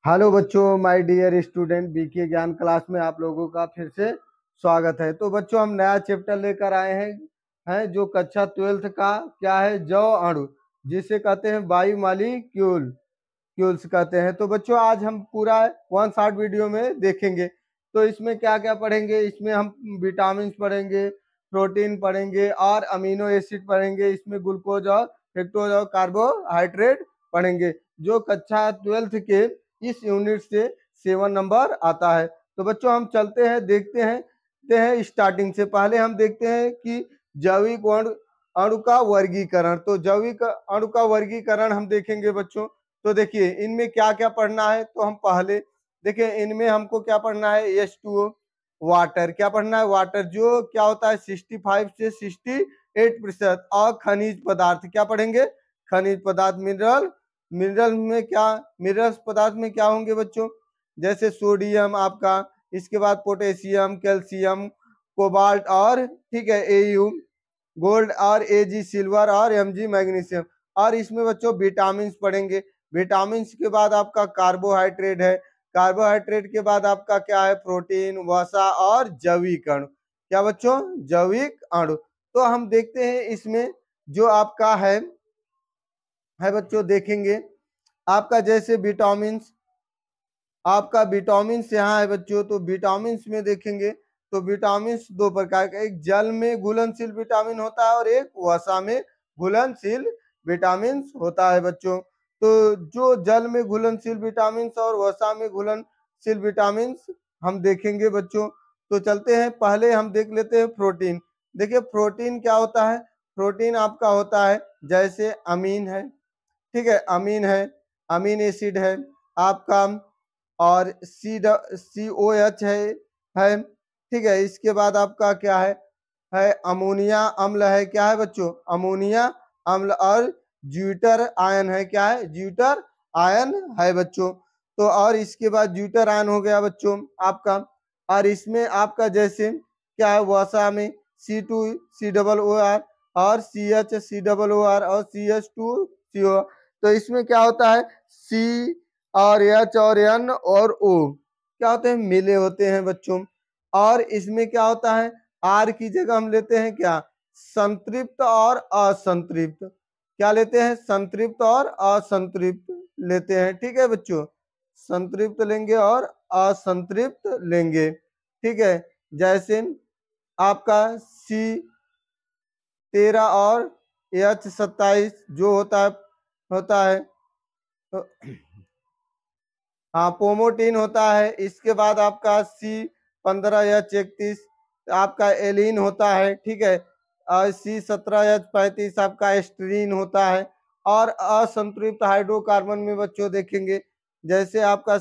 Hello बच्चों, my dear student, BK ज्ञान class में आप लोगों का फिर से स्वागत है। तो बच्चों, हम नया चैप्टर लेकर आए हैं जो कक्षा 12th का क्या है, जव अणु, जिसे कहते हैं बायोमॉलिक्यूल क्यूल्स कहते हैं। तो बच्चों, आज हम पूरा वन शॉट वीडियो में देखेंगे। तो इसमें क्या क्या पढ़ेंगे, इसमें हम विटामिन पढ़ेंगे, प्रोटीन पढ़ेंगे और अमीनो एसिड पढ़ेंगे। इसमें ग्लूकोज और फ्रक्टोज और कार्बोहाइड्रेट पढ़ेंगे, जो कक्षा 12th के इस यूनिट से 7 नंबर आता है। तो बच्चों, हम चलते हैं, देखते हैं स्टार्टिंग से। पहले हम देखते हैं कि जैविक अणु का वर्गीकरण। तो जैविक अणु का वर्गीकरण हम देखेंगे बच्चों। तो देखिए, इनमें क्या क्या पढ़ना है। तो हम पहले देखिए, इनमें हमको क्या पढ़ना है, H2O, वाटर। क्या पढ़ना है, वाटर, जो क्या होता है 65 से 68%। और खनिज पदार्थ क्या पढ़ेंगे, खनिज पदार्थ, मिनरल में क्या, मिनरल्स पदार्थ में क्या होंगे बच्चों, जैसे सोडियम आपका, इसके बाद पोटेशियम, कैल्शियम, कोबाल्ट और ठीक है Au गोल्ड, और Ag सिल्वर, और Mg मैग्नीशियम। और इसमें बच्चों विटामिन पढ़ेंगे। विटामिन के बाद आपका कार्बोहाइड्रेट है। कार्बोहाइड्रेट के बाद आपका क्या है, प्रोटीन, वसा और जैविक अणु। क्या बच्चों, जैविक अणु। तो हम देखते हैं इसमें जो आपका है बच्चों, देखेंगे आपका जैसे विटामिन, आपका विटामिन यहाँ है बच्चों। तो विटामिन में देखेंगे तो विटामिन दो प्रकार का, एक जल में घुलनशील विटामिन होता है और एक वसा में घुलनशील विटामिन होता है बच्चों। तो जो जल में घुलनशील विटामिन और वसा में घुलनशील विटामिन हम देखेंगे बच्चों। तो चलते हैं, पहले हम देख लेते हैं प्रोटीन। देखिए, प्रोटीन क्या होता है। प्रोटीन आपका होता है जैसे अमीन है, ठीक है, अमीन है, अमीन एसिड है आपका, और COH है, ठीक है। इसके बाद आपका क्या है अमोनिया अम्ल है। क्या है बच्चों, अमोनिया अम्ल। और ज्यूटर आयन है। क्या है, ज्यूटर आयन है बच्चों। तो और इसके बाद ज्यूटर आयन हो गया बच्चों आपका। और इसमें आपका जैसे क्या है, वसा में C2COOR और CHCOOR और CH2CO। तो इसमें क्या होता है, C और H और N और O क्या होते हैं, मिले होते हैं बच्चों। और इसमें क्या होता है, R की जगह हम लेते हैं क्या, संतृप्त और असंतृप्त। क्या लेते हैं, संतृप्त और असंतृप्त लेते हैं, ठीक है बच्चों। संतृप्त लेंगे और असंतृप्त लेंगे, ठीक है। जैसे आपका C13 और H27 जो होता है तो हाँ, पोमोटीन होता है। इसके बाद आपका C15H31 आपका एलिन होता है, ठीक है। और C17H35 आपका एस्ट्रीन होता है। और असंतृप्त हाइड्रोकार्बन में बच्चों देखेंगे, जैसे आपका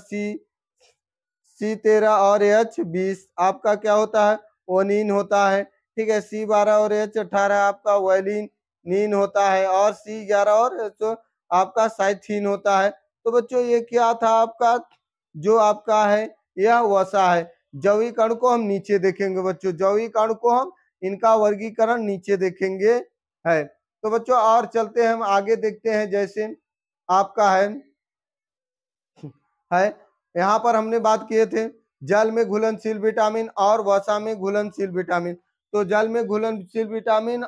C13 और H20 आपका क्या होता है, ओनिन होता है, ठीक है। C12 और H18 आपका वेलिन नीन होता है। और C11 और तो आपका साइथिन होता है। तो बच्चों, ये क्या था आपका, जो आपका है यह वसा है। जैविक अणु को हम नीचे देखेंगे बच्चों, जैविक अणु को हम इनका वर्गीकरण नीचे देखेंगे है। तो बच्चों, और चलते हैं, हम आगे देखते हैं। जैसे आपका है यहाँ पर हमने बात किए थे जल में घुलनशील विटामिन और वसा में घुलनशील विटामिन। तो जल में घुलनशील विटामिन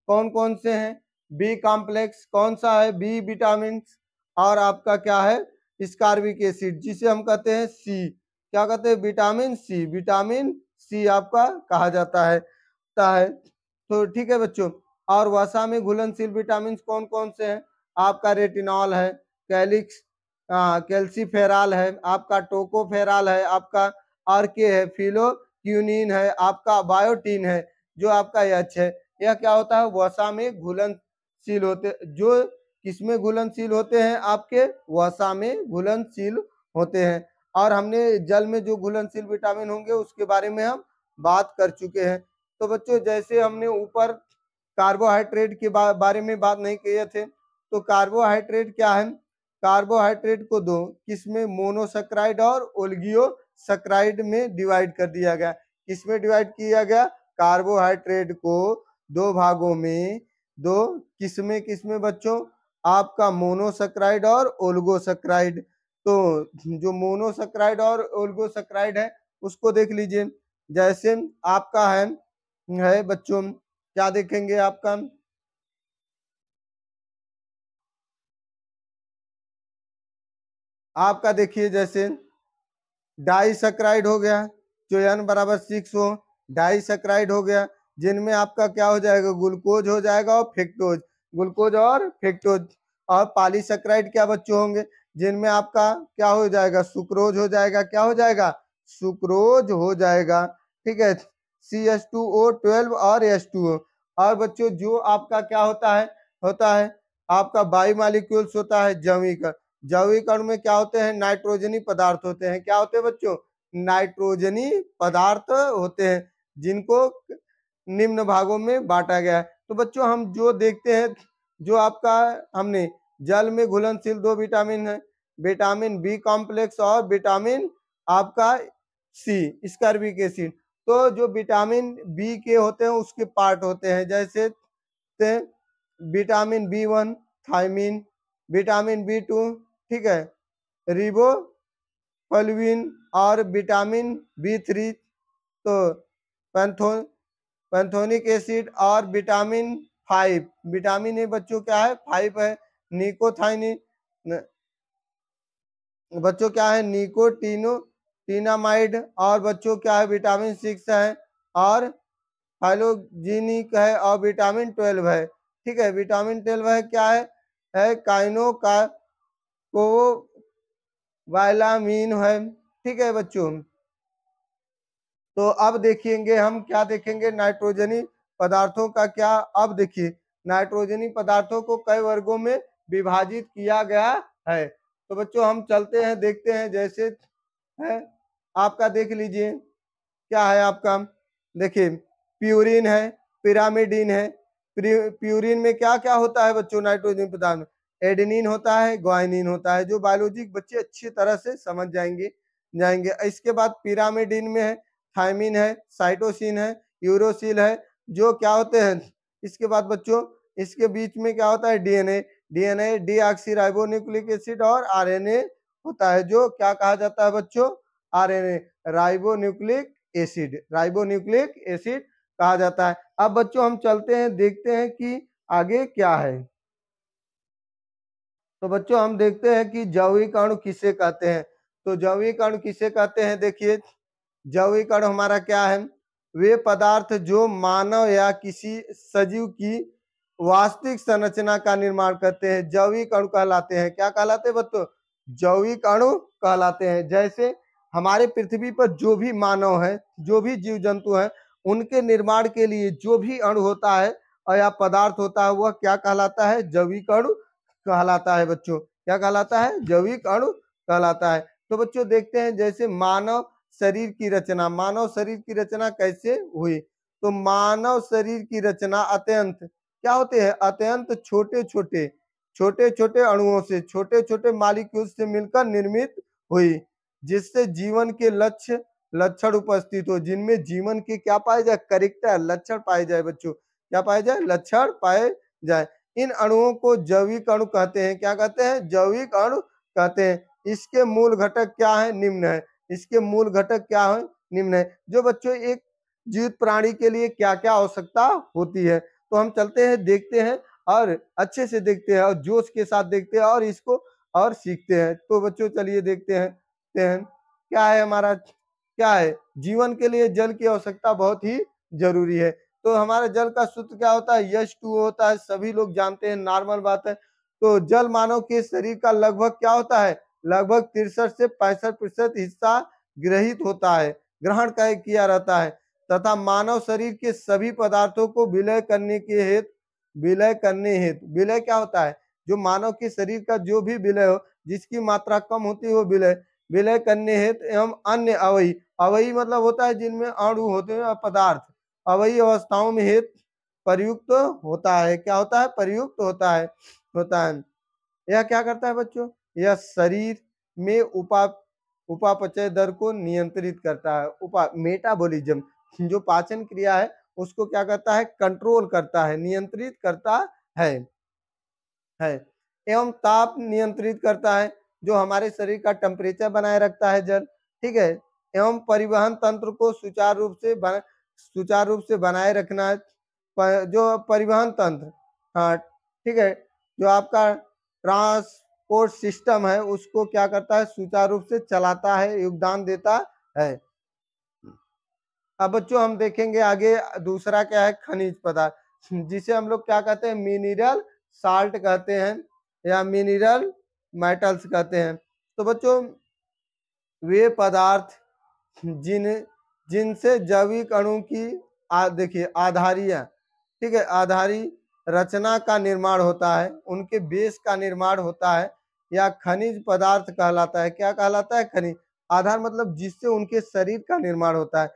कौन कौन से हैं, बी कॉम्प्लेक्स, कौन सा है, बी विटामिन। और आपका क्या है, स्कार्बिक एसिड, जिसे हम कहते हैं सी। क्या कहते हैं, विटामिन सी, विटामिन सी आपका कहा जाता है। तो ठीक है बच्चों। और वसा में घुलनशील विटामिन कौन कौन से हैं, आपका रेटिनॉल है, कैलिक्स, कैल्सीफेराल है आपका, टोकोफेराल है आपका, आरके है, फिलोक्यूनिन है आपका, बायोटीन है, जो आपका एच है। यह क्या होता है, वसा में घुलनशील होते, जो किसमें घुलनशील होते हैं, आपके वसा में घुलनशील होते हैं। और हमने जल में जो घुलनशील विटामिन होंगे उसके बारे में हम बात कर चुके हैं। तो बच्चों, जैसे हमने ऊपर कार्बोहाइड्रेट के बारे में बात नहीं किए थे, तो कार्बोहाइड्रेट क्या है, कार्बोहाइड्रेट को दो किसमें, मोनोसैकेराइड और ओलिगोसैकेराइड में डिवाइड कर दिया गया। किसमें डिवाइड किया गया, कार्बोहाइड्रेट को दो भागों में, किसमें बच्चों, आपका मोनोसैकेराइड और ओलिगोसैकेराइड तो जो मोनोसैकेराइड और ओलिगोसैकेराइड है उसको देख लीजिए। जैसे आपका है बच्चों, क्या देखेंगे आपका, आपका देखिए जैसे डाइसैकेराइड हो गया, जो n बराबर 6 हो, डाइसैकेराइड हो गया, जिनमें आपका क्या हो जाएगा, ग्लूकोज हो जाएगा और फ्रक्टोज, ग्लूकोज और फ्रक्टोज। और पॉलीसैकेराइड क्या बच्चों होंगे, जिनमें आपका क्या हो जाएगा, सुक्रोज हो जाएगा, क्या हो जाएगा, सुक्रोज हो जाएगा। ठीक है, CH2O12 और H2O। और बच्चों जो आपका क्या होता है आपका बायोमॉलिक्यूल्स होता है जैविक। जैविक अणु में क्या होते हैं, नाइट्रोजनी पदार्थ होते हैं। क्या होते हैं बच्चों, नाइट्रोजनी पदार्थ होते हैं, जिनको निम्न भागों में बांटा गया है। तो बच्चों हम जो देखते हैं, जो आपका हमने जल में घुलनशील दो विटामिन है, विटामिन बी कॉम्प्लेक्स और विटामिन आपका सी स्कर्बिक एसिड। तो जो विटामिन बी के होते हैं उसके पार्ट होते हैं, जैसे vitamin B1 thiamine, vitamin B2, ठीक है, रिबोफ्लाविन, और विटामिन B3 तो पैंथो पैंथोनिक एसिड, और विटामिन 5, विटामिन ए बच्चों क्या है, 5 है, निकोथाइनिन बच्चों क्या है, निकोटीनामाइड, और बच्चों क्या है, विटामिन 6 है, और हाइलोजिनिक है, और विटामिन 12 है। ठीक है, विटामिन 12 है, क्या है काइनो का को वायलामीन है। ठीक है बच्चों, तो अब देखेंगे हम, क्या देखेंगे, नाइट्रोजनी पदार्थों का क्या। अब देखिए नाइट्रोजनी पदार्थों को कई वर्गों में विभाजित किया गया है। तो बच्चों हम चलते हैं, देखते हैं, जैसे है आपका देख लीजिए, क्या है आपका, देखिए प्यूरिन है, पिरामिडिन है। प्यूरिन में क्या क्या होता है बच्चों, नाइट्रोजन पदार्थ में एडेनिन होता है, ग्वानिन होता है, जो बायोलॉजी बच्चे अच्छी तरह से समझ जाएंगे। इसके बाद पिरामिडिन में है थायमिन है, साइटोसिन है, यूरोसिल है, जो क्या होते हैं। इसके बाद बच्चों इसके बीच में क्या होता है, डीएनए डीऑक्सीराइबोन्यूक्लिक एसिड, और आरएनए होता है, जो क्या कहा जाता है बच्चों, आरएनए राइबोन्यूक्लिक एसिड कहा जाता है। अब बच्चों हम चलते हैं, देखते हैं कि आगे क्या है। तो बच्चों हम देखते हैं कि जैविक अणु किसे कहते हैं। तो जैविक अणु किसे कहते हैं, देखिए जैविक अणु हमारा क्या है, वे पदार्थ जो मानव या किसी सजीव की वास्तविक संरचना का निर्माण करते हैं, जैविक अणु कहलाते हैं। क्या कहलाते हैं बच्चों, जैविक अणु कहलाते हैं। जैसे हमारे पृथ्वी पर जो भी मानव है, जो भी जीव जंतु है, उनके निर्माण के लिए जो भी अणु होता है और या पदार्थ होता है, वह क्या कहलाता है, जैविक अणु कहलाता है बच्चों। क्या कहलाता है, जैविक अणु कहलाता है। तो बच्चों देखते हैं, जैसे मानव शरीर की रचना, मानव शरीर की रचना कैसे हुई। तो मानव शरीर की रचना अत्यंत क्या होते हैं, अत्यंत छोटे छोटे अणुओं से, छोटे छोटे मालिक्यूल से मिलकर निर्मित हुई, जिससे जीवन के लक्षण उपस्थित हो, जिनमें जीवन के क्या पाए जाए, कैरेक्टर लक्षण पाए जाए बच्चों, क्या पाए जाए, लक्षण पाए जाए। इन अणुओं को जैविक अणु कहते हैं। क्या कहते हैं, जैविक अणु कहते हैं। इसके मूल घटक क्या है, निम्न है। इसके मूल घटक क्या है, निम्न है। जो बच्चों एक जीवित प्राणी के लिए क्या क्या आवश्यकता होती है, तो हम चलते हैं, देखते हैं, और अच्छे से देखते हैं, और जोश के साथ देखते हैं, और इसको और सीखते हैं। तो बच्चों चलिए देखते हैं, क्या है हमारा, क्या है, जीवन के लिए जल की आवश्यकता बहुत ही जरूरी है। तो हमारे जल का सूत्र क्या होता है, H2O होता है, सभी लोग जानते हैं, नॉर्मल बात है। तो जल मानव के शरीर का लगभग क्या होता है, लगभग 63 से 65% हिस्सा ग्रहण किया रहता है, तथा मानव शरीर के सभी पदार्थों को विलय क्या होता है, जो मानव के शरीर का जो भी विलय हो, जिसकी मात्रा कम होती हो, विलय करने हेतु एवं अन्य अवयवी मतलब होता है जिनमें अणु होते हैं, पदार्थ अवयवी अवस्थाओं में हेतु प्रयुक्त होता है। क्या होता है, प्रयुक्त होता है। यह क्या करता है बच्चों, यह शरीर में उपापचय दर को नियंत्रित करता है। मेटाबॉलिज्म, जो पाचन क्रिया है उसको क्या करता है, कंट्रोल करता है, नियंत्रित करता है, एवं ताप नियंत्रित करता है। जो हमारे शरीर का टेम्परेचर बनाए रखता है जल, ठीक है, एवं परिवहन तंत्र को सुचारू रूप से बनाए रखना है। जो परिवहन तंत्र, हाँ ठीक है, जो आपका ट्रांसपोर्ट सिस्टम है उसको क्या करता है, सुचारू रूप से चलाता है, योगदान देता है। अब बच्चों हम देखेंगे आगे दूसरा क्या है, खनिज पदार्थ, जिसे हम लोग क्या कहते हैं, मिनरल साल्ट कहते हैं या मिनरल मेटल्स कहते हैं। तो बच्चों वे पदार्थ जिनसे जैविक अणु की देखिए आधारिया, ठीक है, आधारी रचना का निर्माण होता है, उनके बेस का निर्माण होता है, या खनिज पदार्थ कहलाता है। क्या कहलाता है, खनिज। आधार मतलब जिससे उनके शरीर का निर्माण होता है।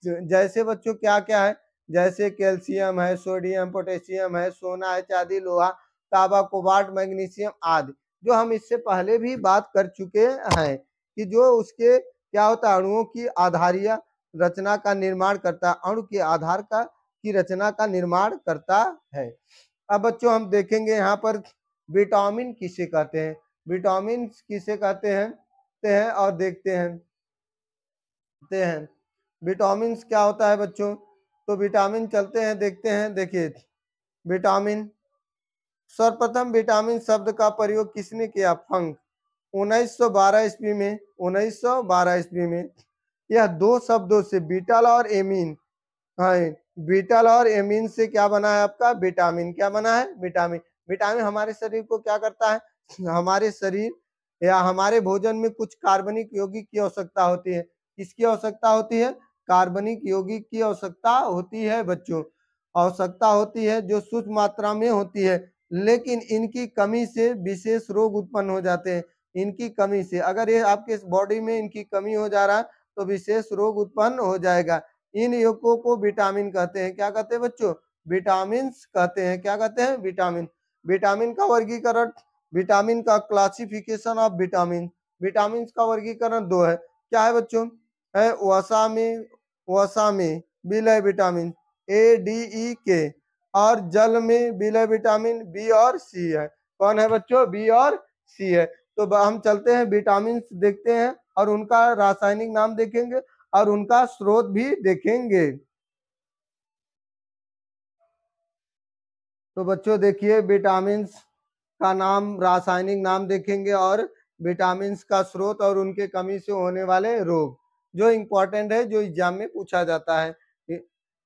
जैसे बच्चों क्या क्या है, जैसे कैल्शियम है, सोडियम, पोटेशियम है, सोना है, चांदी, लोहा, तांबा, कोबाल्ट, मैग्नीशियम आदि, जो हम इससे पहले भी बात कर चुके हैं कि जो उसके क्या होता है, अणुओं की आधारिया रचना का निर्माण करता है, अणु के आधार का की रचना का निर्माण करता है। अब बच्चों हम देखेंगे यहाँ पर विटामिन किसे कहते हैं, विटामिन किसे कहते हैं और देखते हैं विटामिन क्या होता है बच्चों। तो विटामिन चलते हैं देखते हैं। देखिए विटामिन, सर्वप्रथम विटामिन शब्द का प्रयोग किसने किया, फंक, 1912 ईस्वी में, 1912 ईस्वी में। यह दो शब्दों से बीटल और एमीन, हाँ बीटल और एमीन से क्या बना है आपका, विटामिन। क्या बना है, विटामिन। विटामिन हमारे शरीर को क्या करता है, हमारे शरीर या हमारे भोजन में कुछ कार्बनिक यौगिक की आवश्यकता होती है। किसकी आवश्यकता होती है, कार्बनिक यौगिक की आवश्यकता होती है बच्चों, आवश्यकता होती है, जो सूक्ष्म मात्रा में होती है, लेकिन इनकी कमी से विशेष रोग उत्पन्न हो जाते हैं। इनकी कमी से, अगर ये आपके बॉडी में इनकी कमी हो जा रहा है तो विशेष रोग उत्पन्न हो जाएगा। इन यौगिकों को विटामिन कहते हैं। क्या कहते हैं बच्चों, विटामिन कहते हैं। क्या कहते हैं, विटामिन। विटामिन का वर्गीकरण, विटामिन का क्लासिफिकेशन ऑफ विटामिन, विटामिन का वर्गीकरण दो है। क्या है बच्चों, है वसा में विलय विटामिन ADE और जल में विलय विटामिन B और C है। कौन है बच्चों, B और C है। तो हम चलते हैं विटामिन देखते हैं और उनका रासायनिक नाम देखेंगे और उनका स्रोत भी देखेंगे। तो बच्चों देखिए विटामिन का नाम, रासायनिक नाम देखेंगे और विटामिन का स्रोत और उनके कमी से होने वाले रोग, जो इंपॉर्टेंट है, जो एग्जाम में पूछा जाता है।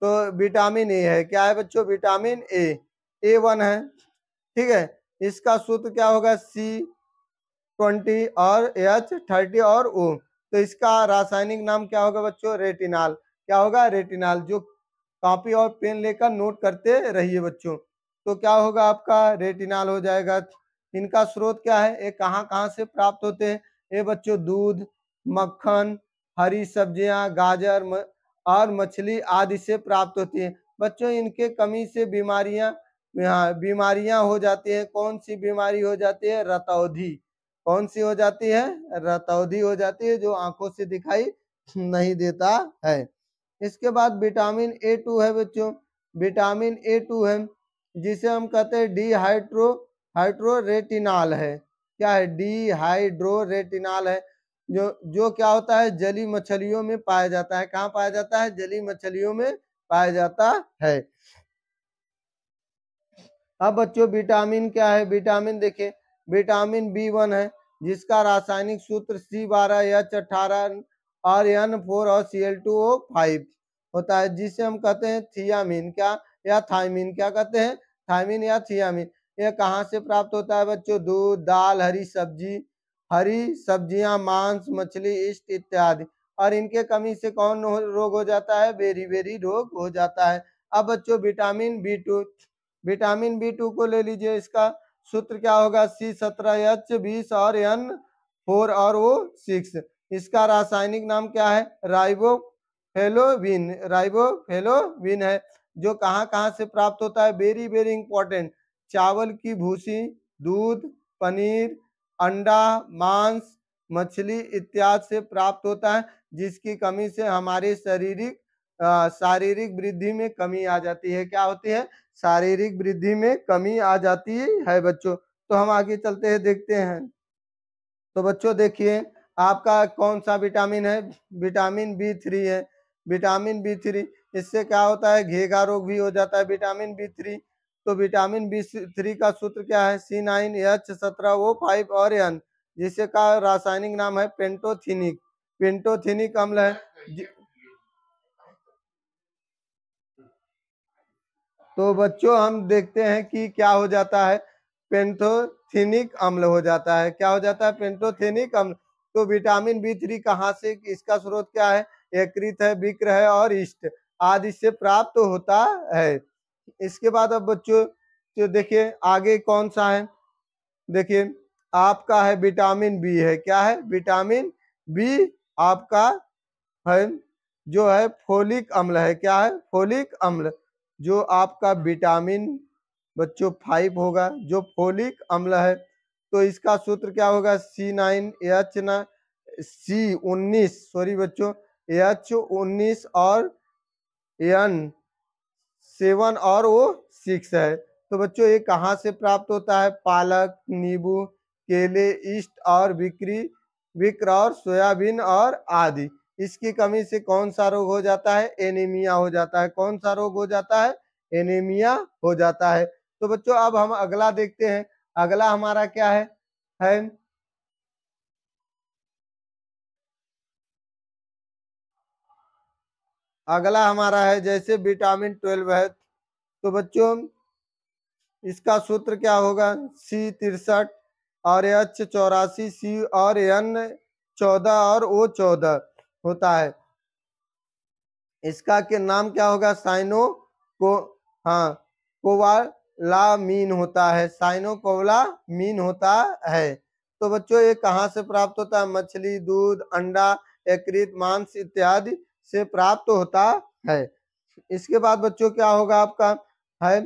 तो विटामिन ए है। क्या है बच्चों, विटामिन A1 है, ठीक है। इसका सूत्र क्या होगा, C20 और H30 और O। तो इसका रासायनिक नाम क्या होगा बच्चों, रेटिनाल। क्या होगा, रेटिनाल। जो कॉपी और पेन लेकर नोट करते रहिए बच्चों। तो क्या होगा आपका, रेटिनाल हो जाएगा। इनका स्रोत क्या है, ये कहाँ कहाँ से प्राप्त होते हैं, ये बच्चों दूध, मक्खन, हरी सब्जियां, गाजर और मछली आदि से प्राप्त होती है बच्चों। इनके कमी से बीमारियां हो जाती है। कौन सी बीमारी हो जाती है, रतौंधी। कौन सी हो जाती है, रतौंधी हो जाती है, जो आंखों से दिखाई नहीं देता है। इसके बाद विटामिन A2 है बच्चों, विटामिन A2 है, जिसे हम कहते हैं हाइड्रोरेटिनाल है। क्या है, डिहाइड्रोरेटिनाल है, जो क्या होता है, जली मछलियों में पाया जाता है। कहाँ पाया जाता है, जली मछलियों में पाया जाता है। अब बच्चों विटामिन क्या है, विटामिन देखिए, विटामिन B1 है, जिसका रासायनिक सूत्र C12H18 और N4 और Cl2O5 होता है, जिसे हम कहते हैं थियामिन। क्या, या थायमिन। क्या कहते हैं, थायमिन या थियामिन। यह कहाँ से प्राप्त होता है बच्चों, दूध, दाल, हरी सब्जियां, मांस, मछली, इष्ट इत्यादि। और इनके कमी से कौन रोग हो जाता है, बेरी रोग हो जाता है। अब बच्चों विटामिन B2, विटामिन B2 को ले लीजिए। इसका सूत्र क्या होगा, C17H20 और N4 और O6। इसका रासायनिक नाम क्या है, राइबोफ्लेविन है, जो कहाँ कहाँ से प्राप्त होता है, वेरी इंपॉर्टेंट, चावल की भूसी, दूध, पनीर, अंडा, मांस, मछली इत्यादि से प्राप्त होता है, जिसकी कमी से हमारे शारीरिक वृद्धि में कमी आ जाती है। क्या होती है, शारीरिक वृद्धि में कमी आ जाती है बच्चों। तो हम आगे चलते हैं देखते हैं। तो बच्चों देखिए आपका कौन सा विटामिन है, विटामिन B3 है। विटामिन B3 इससे क्या होता है, घेगा रोग भी हो जाता है विटामिन B3। तो विटामिन B3 का सूत्र क्या है, C9H17O5 और N, जिससे का रासायनिक नाम है पेंटोथेनिक। पेंटोथेनिक अम्ल है। तो बच्चों हम देखते हैं कि क्या हो जाता है, पेंटोथेनिक अम्ल हो जाता है। क्या हो जाता है, पेंटोथेनिक अम्ल। तो विटामिन B3 कहाँ से, इसका स्रोत क्या है, यकृत है, विक्र है और इष्ट आदि से प्राप्त होता है। इसके बाद अब बच्चों तो देखिए आगे कौन सा है, देखिए आपका है विटामिन बी है। क्या है, विटामिन बी आपका है जो है फोलिक अम्ल है। क्या है, फोलिक अम्ल। जो आपका विटामिन बच्चों 5 होगा, जो फोलिक अम्ल है। तो इसका सूत्र क्या होगा, C19 सॉरी बच्चों, H19 और N7 और O6 है। तो बच्चों ये कहाँ से प्राप्त होता है, पालक, नींबू, केले, इष्ट और विक्र और सोयाबीन और आदि। इसकी कमी से कौन सा रोग हो जाता है, एनीमिया हो जाता है। कौन सा रोग हो जाता है, एनीमिया हो जाता है। तो बच्चों अब हम अगला देखते हैं। अगला हमारा क्या है अगला हमारा है जैसे विटामिन 12 है। तो बच्चों इसका सूत्र क्या होगा, C63 और H84, C और N14 और O14 होता है। इसका के नाम क्या होगा, साइनो को हाँ कोवालामीन होता है, साइनो कोवालामीन होता है। तो बच्चों ये कहाँ से प्राप्त होता है, मछली, दूध, अंडा, यकृत, मांस इत्यादि से प्राप्त होता है। इसके बाद बच्चों क्या होगा आपका है,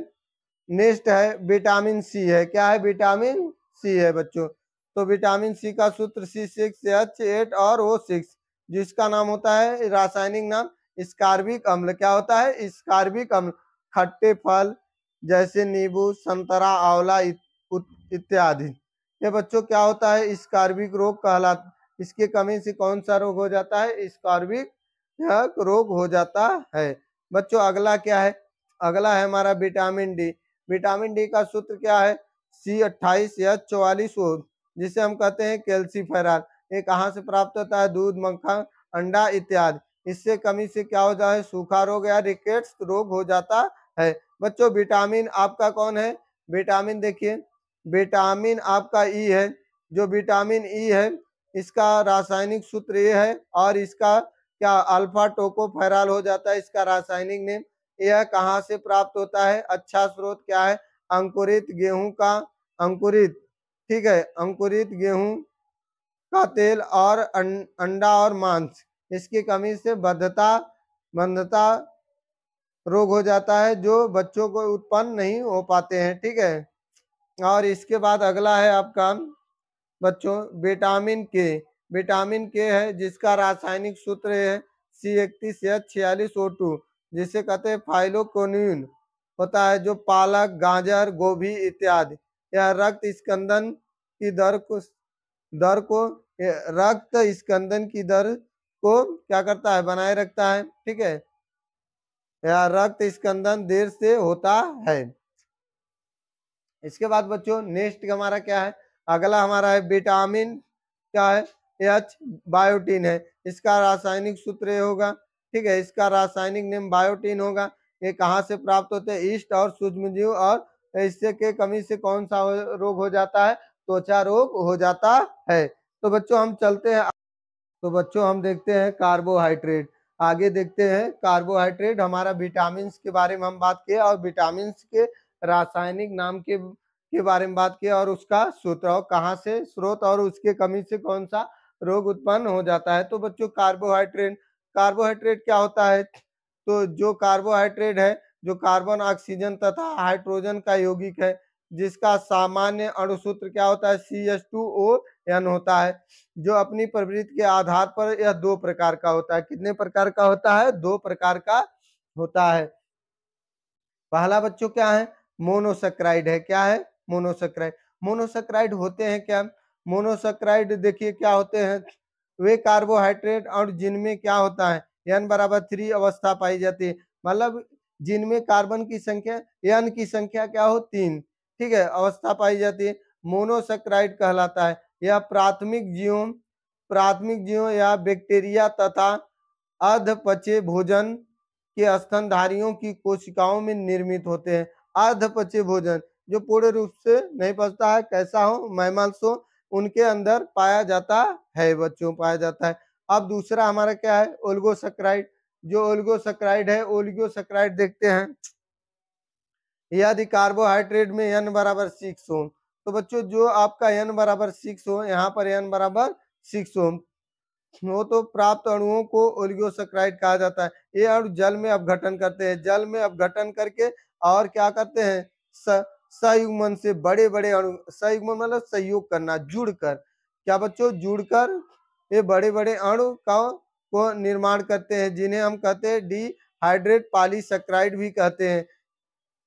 नेक्स्ट है विटामिन सी है। क्या है, विटामिन सी है बच्चों। तो विटामिन सी का सूत्र C6H8 और O6, जिसका नाम होता है रासायनिक नाम स्कार्बिक अम्ल। क्या होता है, स्कार्बिक अम्ल। खट्टे फल जैसे नींबू, संतरा, आंवला इत्यादि। ये बच्चों क्या होता है, स्कार्बिक रोग कहलाता। इसकी कमी से कौन सा रोग हो जाता है, स्कार्बिक रोग हो जाता है। बच्चों अगला क्या है, अगला है हमारा विटामिन डी। विटामिन डी का सूत्र क्या है, C28H44O, जिसे हम कहते हैं कैल्सीफेरॉल। ये कहाँ से प्राप्त होता है, दूध, मक्खन, अंडा इत्यादि। इससे कमी से क्या हो जाता है, सूखा रोग या रिकेट्स रोग हो जाता है। बच्चों विटामिन आपका कौन है, विटामिन देखिए विटामिन आपका ई है। जो विटामिन ई है इसका रासायनिक सूत्र ये है, और इसका क्या अल्फा टोकोफेरॉल हो जाता है इसका रासायनिक नेम। यह कहाँ से प्राप्त होता है, अच्छा स्रोत क्या है, अंकुरित गेहूं का अंकुरित, ठीक है, अंकुरित गेहूं का तेल और अंडा और मांस। इसकी कमी से बंधता रोग हो जाता है, जो बच्चों को उत्पन्न नहीं हो पाते हैं, ठीक है। और इसके बाद अगला है आपका बच्चों विटामिन के। विटामिन के है जिसका रासायनिक सूत्र है C31H46O2, जिसे कहते हैं फाइलोकोनिन होता है, जो पालक, गाजर, गोभी इत्यादि। यह दर को रक्त स्कंदन की दर को क्या करता है, बनाए रखता है, ठीक है। यह रक्त स्कंदन देर से होता है। इसके बाद बच्चों नेक्स्ट हमारा क्या है, अगला हमारा है विटामिन क्या है, एच बायोटीन है। इसका रासायनिक सूत्र ये होगा, ठीक है, इसका रासायनिक नाम बायोटीन होगा। ये कहाँ से प्राप्त होते हैं, ईस्ट और सूक्ष्मजीव, और इससे के कमी से कौन सा रोग हो जाता है, त्वचा रोग हो जाता है। तो बच्चों हम चलते हैं, तो बच्चों हम देखते हैं कार्बोहाइड्रेट। आगे देखते हैं कार्बोहाइड्रेट, हमारा विटामिन के बारे में हम बात किए, और विटामिन के रासायनिक नाम के बारे में बात किया, और उसका सूत्र और कहाँ से स्रोत, और उसके कमी से कौन सा रोग उत्पन्न हो जाता है। तो बच्चों कार्बोहाइड्रेट, कार्बोहाइड्रेट क्या होता है, तो जो कार्बोहाइड्रेट है जो कार्बन, ऑक्सीजन तथा हाइड्रोजन का यौगिक है, जिसका सामान्य अणुसूत्र क्या होता है, CH2ON होता है। जो अपनी प्रवृत्ति के आधार पर यह दो प्रकार का होता है। कितने प्रकार का होता है, दो प्रकार का होता है। पहला बच्चों क्या है, मोनोसेक्राइड है। क्या है, मोनोसेक्राइड। मोनोसेक्राइड होते हैं क्या, मोनोसेक्राइड देखिए क्या होते हैं, वे कार्बोहाइड्रेट और जिनमें क्या होता है n बराबर 3 अवस्था पाई जाती है, मतलब जिनमें कार्बन की संख्या n की संख्या क्या हो 3, ठीक है, अवस्था पाई जाती है, मोनोसेक्राइड कहलाता है। यह प्राथमिक जीवों या बैक्टीरिया तथा अर्धपचे भोजन के स्तनधारियों की कोशिकाओं में निर्मित होते हैं। अर्धपचे भोजन जो पूर्ण रूप से नहीं पचता है, कैसा हो, मैमल्स हो, उनके अंदर पाया जाता है, बच्चों पाया जाता है। अब दूसरा हमारा क्या है, ओलिगोसैकराइड। जो ओलिगोसैकराइड है, ओलिगोसैकराइड देखते हैं, यदि कार्बोहाइड्रेट में n बराबर 6 हो, तो बच्चों जो आपका n बराबर 6 हो, यहाँ पर n बराबर 6 हो तो प्राप्त अणुओं को ओलिगोसैकराइड कहा जाता है। ये अणु जल में अपघटन करते हैं, जल में अपघटन करके और क्या करते हैं, संयुग्मन से बड़े बड़े अणु, संयुग्मन मतलब सहयोग करना, जुड़कर, क्या बच्चों, जुड़कर ये बड़े बड़े अणु का को निर्माण करते हैं, जिन्हें हम कहते हैं डिहाइड्रेट पॉलीसैकराइड भी कहते हैं,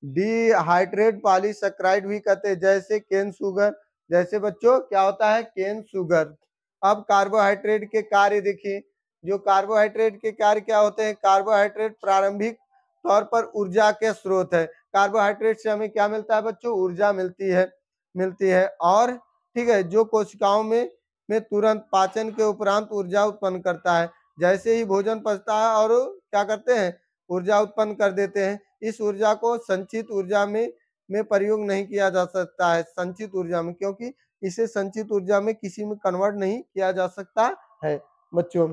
डिहाइड्रेट पॉलीसैकराइड भी कहते हैं, जैसे केन शुगर, जैसे बच्चों क्या होता है, केन शुगर। अब कार्बोहाइड्रेट के कार्य देखिए, जो कार्बोहाइड्रेट के कार्य क्या होते हैं, कार्बोहाइड्रेट प्रारंभिक तौर पर ऊर्जा के स्रोत है। कार्बोहाइड्रेट से हमें क्या मिलता है बच्चों, ऊर्जा मिलती है और ठीक है, जो कोशिकाओं में तुरंत पाचन के उपरांत ऊर्जा उत्पन्न करता है। जैसे ही भोजन पचता है और क्या करते हैं, ऊर्जा उत्पन्न कर देते हैं। इस ऊर्जा को संचित ऊर्जा में प्रयोग नहीं किया जा सकता है, संचित ऊर्जा में, क्योंकि इसे संचित ऊर्जा में किसी में कन्वर्ट नहीं किया जा सकता है बच्चों,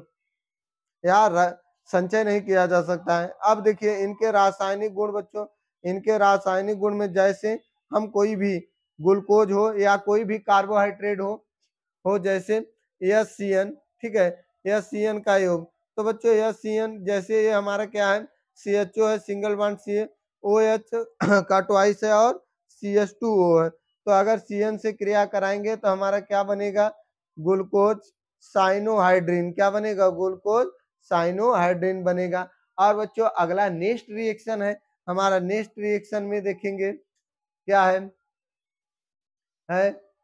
या संचय नहीं किया जा सकता है। अब देखिए इनके रासायनिक गुण बच्चों, इनके रासायनिक गुण में जैसे हम कोई भी ग्लूकोज हो या कोई भी कार्बोहाइड्रेट हो जैसे HCN, ठीक है, HCN का योग, तो बच्चों HCN जैसे ये हमारा क्या है, CHO है, सिंगल बॉन्ड OH का ट्वाइस है और CH2O है, तो अगर CN से क्रिया कराएंगे तो हमारा क्या बनेगा, ग्लूकोज साइनोहाइड्रिन, क्या बनेगा, ग्लूकोज साइनोहाइड्रिन बनेगा। और बच्चों अगला नेक्स्ट रिएक्शन है हमारा, नेक्स्ट रिएक्शन में देखेंगे क्या है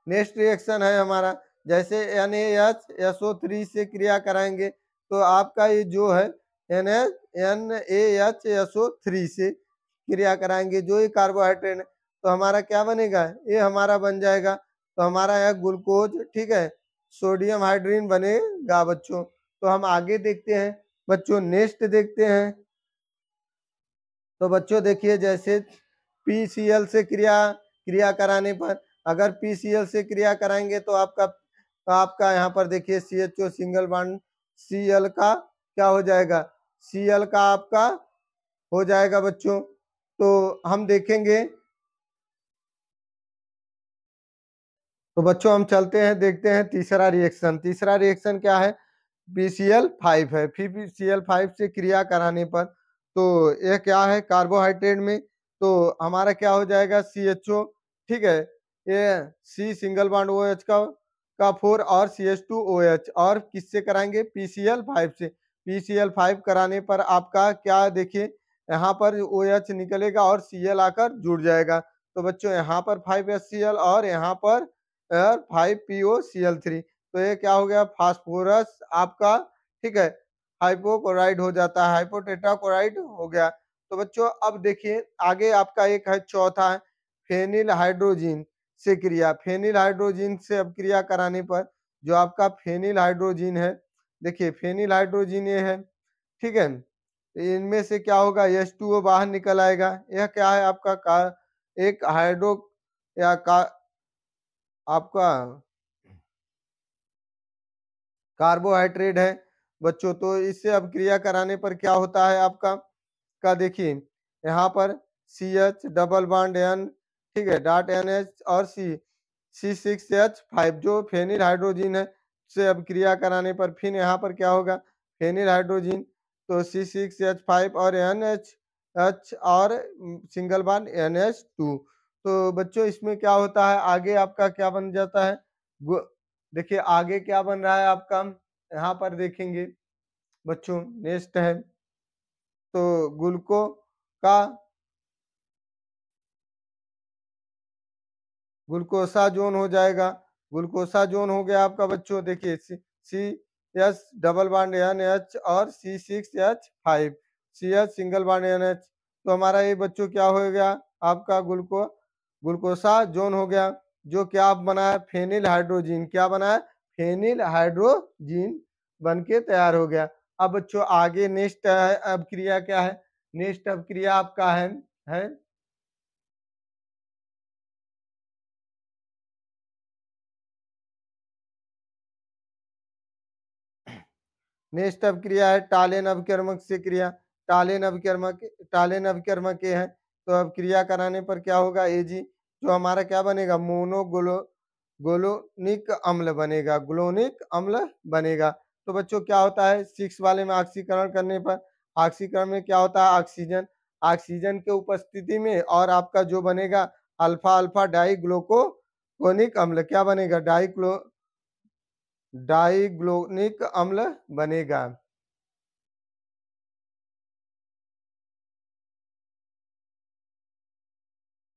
नेक्स्ट रिएक्शन है हमारा, जैसे NaHSO3 से क्रिया कराएंगे तो आपका ये जो है NaHSO3 से क्रिया कराएंगे, जो ये कार्बोहाइड्रेट है, तो हमारा क्या बनेगा, ये हमारा बन जाएगा, तो हमारा यह ग्लूकोज, ठीक है, सोडियम हाइड्रीन बनेगा बच्चों। तो हम आगे देखते हैं बच्चों, नेक्स्ट देखते हैं। तो बच्चों देखिए जैसे PCl से क्रिया कराने पर, अगर PCl से क्रिया कराएंगे तो आपका यहाँ पर देखिए CHO सिंगल बॉन्ड Cl का क्या हो जाएगा, Cl का आपका हो जाएगा बच्चों। तो हम देखेंगे, तो बच्चों हम चलते हैं, देखते हैं तीसरा रिएक्शन। तीसरा रिएक्शन क्या है, PCl5 है। फिर PCl5 से क्रिया कराने पर तो यह क्या है, कार्बोहाइड्रेट में तो हमारा क्या हो जाएगा, CHO, ठीक है, ये C सिंगल बॉन्ड OH का 4 और CH2OH, और किससे कराएंगे, PCl5 से। PCl5 कराने पर आपका क्या देखिए, यहाँ पर OH निकलेगा और Cl आकर जुड़ जाएगा, तो बच्चों यहाँ पर 5HCl और यहाँ पर 5POCl3, तो ये क्या हो गया, फास्फोरस आपका, ठीक है, हाइपोक्लोराइड हो जाता है, हाइपोटेट्राक्लोराइड हो गया। तो बच्चों अब देखिए आगे आपका एक है चौथा है फेनिल हाइड्रोजीन से क्रिया। फेनिल हाइड्रोजीन से अब क्रिया कराने पर जो आपका फेनिल हाइड्रोजीन है, देखिए फेनिल हाइड्रोजीन ये है, ठीक है, इनमें से क्या होगा, H2O बाहर निकल आएगा। यह क्या है आपका एक हाइड्रो या आपका कार्बोहाइड्रेट है बच्चों। तो इससे अब क्रिया कराने पर क्या होता है आपका देखिए यहाँ पर CH डबल बॉन्ड N, ठीक है, डॉट NH और C6H5 जो फेनिल हाइड्रोजीन है से अब क्रिया कराने पर फिर यहाँ पर क्या होगा, फेनिल हाइड्रोजीन, तो C6H5 और NH और सिंगल बॉन्ड NH2। तो बच्चों इसमें क्या होता है, आगे आपका क्या बन जाता है, देखिए आगे क्या बन रहा है आपका, यहाँ पर देखेंगे बच्चों, नेक्स्ट है तो का ग्लूकोसा जोन हो जाएगा, ग्लूकोसा जोन हो गया आपका बच्चों, देखिए C H double bond N H और C6H5 C H single bond N H. तो हमारा ये बच्चों क्या हो गया आपका ग्लूकोसा जोन हो गया, जो क्या बना है फेनिल हाइड्रोजीन, क्या बना है फेनिल हाइड्रोजीन बन के तैयार हो गया। अब बच्चों आगे नेक्स्ट अपक्रिया क्या है, नेक्स्ट अपक्रिया आपका है नेक्स्ट अपक्रिया है टालेन अभिकर्मक से क्रिया। टालेन अभिकर्मक के है, तो अब क्रिया कराने पर क्या होगा एजी, जो हमारा क्या बनेगा मोनोग्लो ग्लोनिक अम्ल बनेगा, ग्लोनिक अम्ल बनेगा। तो बच्चों क्या होता है 6 वाले में ऑक्सीकरण करने पर, ऑक्सीकरण में क्या होता है ऑक्सीजन, ऑक्सीजन के उपस्थिति में और आपका जो बनेगा अल्फा अल्फा डाइग्लूकोनिक अम्ल क्या बनेगा डाइग्लोनिक अम्ल बनेगा।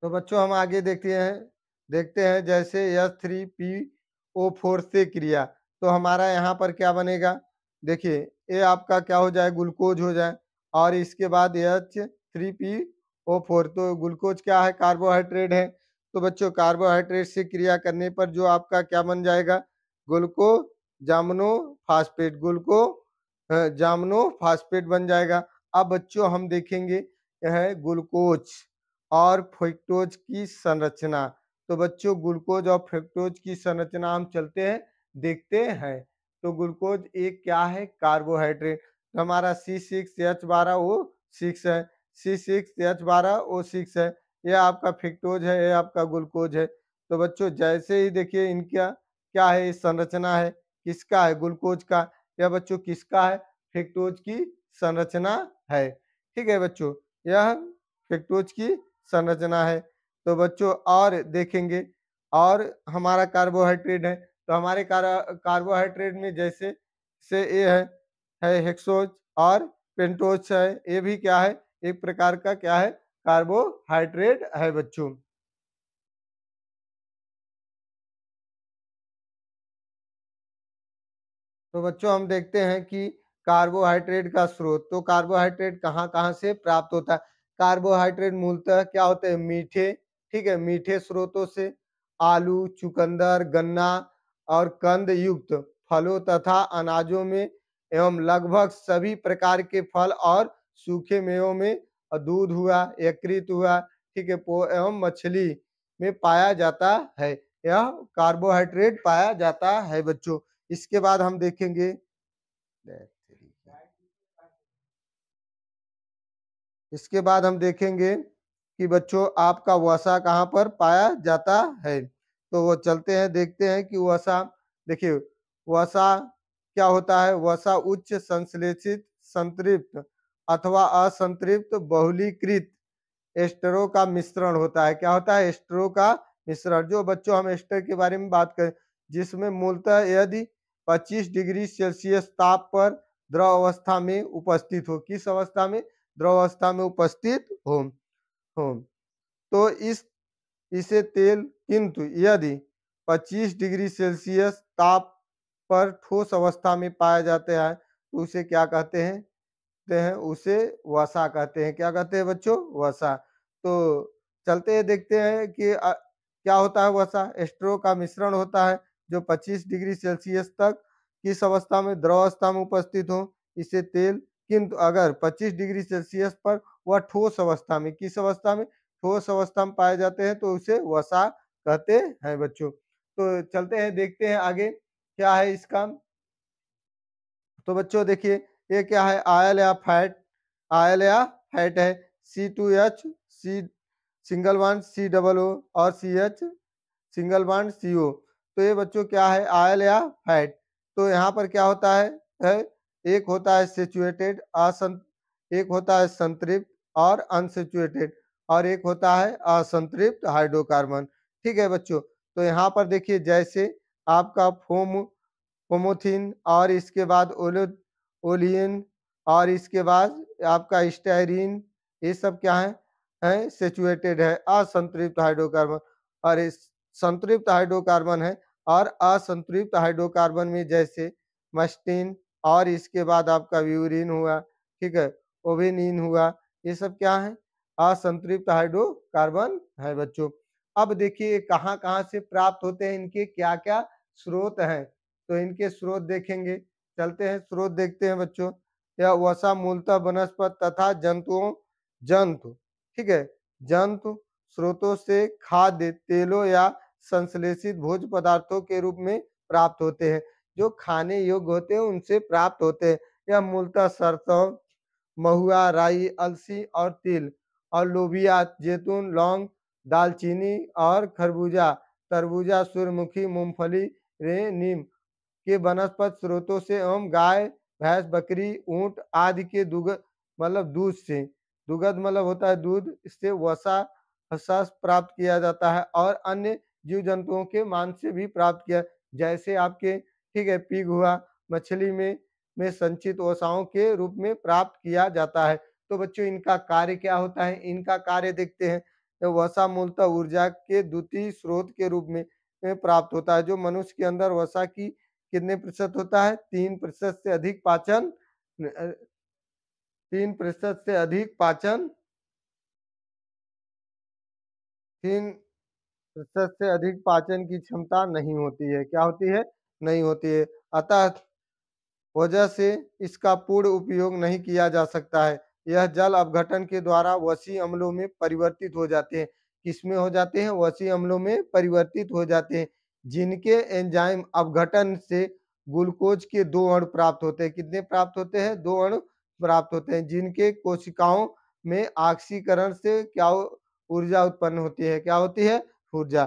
तो बच्चों हम आगे देखते हैं जैसे H3PO4 से क्रिया, तो हमारा यहाँ पर क्या बनेगा, देखिए ये आपका क्या हो जाए ग्लूकोज हो जाए, और इसके बाद H3PO4, तो ग्लूकोज क्या है कार्बोहाइड्रेट है। तो बच्चों कार्बोहाइड्रेट से क्रिया करने पर जो आपका क्या बन जाएगा ग्लूको जामनो फास्फेट, जामनो फास्फेट बन जाएगा। अब बच्चों हम देखेंगे यह है ग्लूकोज और फ्रुक्टोज की संरचना। तो बच्चों ग्लूकोज और फ्रुक्टोज की संरचना हम चलते हैं देखते हैं। तो ग्लूकोज एक क्या है कार्बोहाइड्रेट, तो हमारा C6H12O6 है, C6H12O6 है, यह आपका फ्रुक्टोज है, यह आपका ग्लूकोज है। तो बच्चों जैसे ही देखिए इनका क्या है संरचना है, किसका है ग्लूकोज का, यह बच्चों किसका है फ्रुक्टोज की संरचना है। ठीक है बच्चों, यह फ्रुक्टोज की संरचना है। तो बच्चों और देखेंगे, और हमारा कार्बोहाइड्रेट है, तो हमारे कार्बोहाइड्रेट में जैसे से ये है हेक्सोज और पेंटोज है, ये भी क्या है एक प्रकार का क्या है कार्बोहाइड्रेट है बच्चों। तो बच्चों हम देखते हैं कि कार्बोहाइड्रेट का स्रोत, तो कार्बोहाइड्रेट कहाँ कहाँ से प्राप्त होता है। कार्बोहाइड्रेट मूलतः क्या होते हैं मीठे, ठीक है मीठे स्रोतों से, आलू चुकंदर गन्ना और कंद युक्त फलों तथा अनाजों में एवं लगभग सभी प्रकार के फल और सूखे मेवों में, दूध हुआ यकृत हुआ, ठीक है एवं मछली में पाया जाता है, यह कार्बोहाइड्रेट पाया जाता है बच्चों। इसके बाद हम देखेंगे, इसके बाद हम देखेंगे कि बच्चों आपका वसा कहाँ पर पाया जाता है। तो वो चलते हैं देखते हैं कि वसा, देखिए वसा क्या होता है, वसा उच्च संश्लेषित संतृप्त अथवा असंतृप्त बहुलीकृत एस्टरों का मिश्रण होता है। क्या होता है एस्टरों का मिश्रण, जो बच्चों हम एस्टर के बारे में बात करें, जिसमें मूलतः यदि 25 डिग्री सेल्सियस ताप पर द्रव अवस्था में उपस्थित हो, किस अवस्था में द्रव अवस्था में उपस्थित हो तो इसे तेल, किंतु यदि 25 डिग्री सेल्सियस ताप पर ठोस अवस्था में पाया जाता है तो उसे क्या कहते हैं उसे वसा कहते हैं। क्या कहते हैं बच्चों वसा। तो चलते हैं देखते हैं कि क्या होता है वसा, एस्ट्रो का मिश्रण होता है जो 25 डिग्री सेल्सियस तक किस अवस्था में द्रव अवस्था में उपस्थित हो, इसे तेल, किंतु अगर 25 डिग्री सेल्सियस पर वह ठोस अवस्था में, किस अवस्था में ठोस अवस्था में पाए जाते हैं तो उसे वसा कहते हैं बच्चों। तो चलते हैं देखते हैं आगे क्या है इसका। तो बच्चों देखिए ये क्या है आयल या फैट है, C2H C single bond C O और CH सिंगल बॉन्ड CO। तो ये बच्चों क्या है आयल या फैट। तो यहाँ पर क्या होता है एक होता है सेचुएटेड एक होता है संतृप्त और अनसेचुएटेड, और एक होता है असंतृप्त हाइड्रोकार्बन। ठीक है बच्चों, तो यहाँ पर देखिए जैसे आपका फोमोथिन और इसके बाद ओलियन और इसके बाद आपका स्टायरीन, ये सब क्या है सेचुएटेड है असंतृप्त हाइड्रोकार्बन, और इस संतृप्त हाइड्रोकार्बन है और असंतृप्त हाइड्रोकार्बन में जैसे मस्टिन और इसके बाद आपका व्यूरिन हुआ, ठीक है, ओवेनिन हुआ, ये सब क्या है, असंतृप्त हाइड्रोकार्बन है बच्चों। अब देखिए कहाँ कहाँ से प्राप्त होते हैं, इनके क्या क्या स्रोत हैं, तो इनके स्रोत देखेंगे, चलते हैं स्रोत देखते हैं बच्चों। यह वसा मूलतः वनस्पत तथा जंतु, ठीक है, जंतु स्रोतों से खाद्य तेलों या संश्लेषित भोज्य पदार्थों के रूप में प्राप्त होते हैं, जो खाने योग्य होते हैं उनसे प्राप्त होते हैं। यह मूलतः सरसों, महुआ, राई, अलसी और तिल और लोबिया, जैतून, लौंग, दालचीनी और खरबूजा, तरबूजा, सूर्यमुखी, मूंगफली, नीम के वनस्पत स्रोतों से एवं गाय, भैंस, बकरी, ऊंट आदि के दुग्ध मतलब दूध से, दुग्ध मतलब होता है दूध, इससे वसा वसा प्राप्त किया जाता है और अन्य जीव जंतुओं के मांस से भी प्राप्त किया, जैसे आपके, ठीक है, पिग हुआ, मछली में संचित वसाओं के रूप में प्राप्त किया जाता है। तो बच्चों इनका कार्य क्या होता है, इनका कार्य देखते हैं। तो वसा मूलतः ऊर्जा के द्वितीय स्रोत के रूप में प्राप्त होता है, जो मनुष्य के अंदर वसा की कितने प्रतिशत होता है, 3% से अधिक पाचन, 3% से अधिक पाचन, 3% से अधिक पाचन की क्षमता नहीं होती है, क्या होती है, नहीं होती है, अतः वजह से इसका पूर्ण उपयोग नहीं किया जा सकता है। यह जल अपघटन के द्वारा वसी अम्लों में परिवर्तित हो जाते हैं, किसमें हो जाते हैं, वसी अम्लों में परिवर्तित हो जाते हैं, जिनके एंजाइम अपघटन से ग्लूकोज के 2 अणु प्राप्त होते हैं, कितने प्राप्त होते हैं, 2 अणु प्राप्त होते हैं, जिनके कोशिकाओं में ऑक्सीकरण से क्या ऊर्जा उत्पन्न होती है, क्या होती है, ऊर्जा।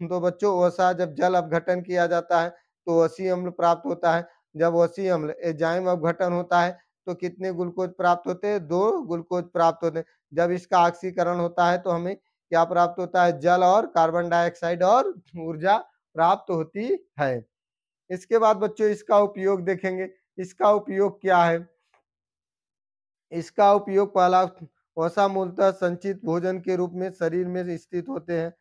तो बच्चों वसा जब जल अपघटन किया जाता है तो वसी अम्ल प्राप्त होता है, जब वसी अम्ल एंजाइम अपघटन होता है तो कितने ग्लूकोज प्राप्त होते हैं, 2 ग्लूकोज प्राप्त होते हैं, जब इसका ऑक्सीकरण होता है तो हमें क्या प्राप्त होता है, जल और कार्बन डाइऑक्साइड और ऊर्जा प्राप्त होती है। इसके बाद बच्चों इसका उपयोग देखेंगे, इसका उपयोग क्या है, इसका उपयोग पहला, वसा मूलतः संचित भोजन के रूप में शरीर में स्थित होते हैं,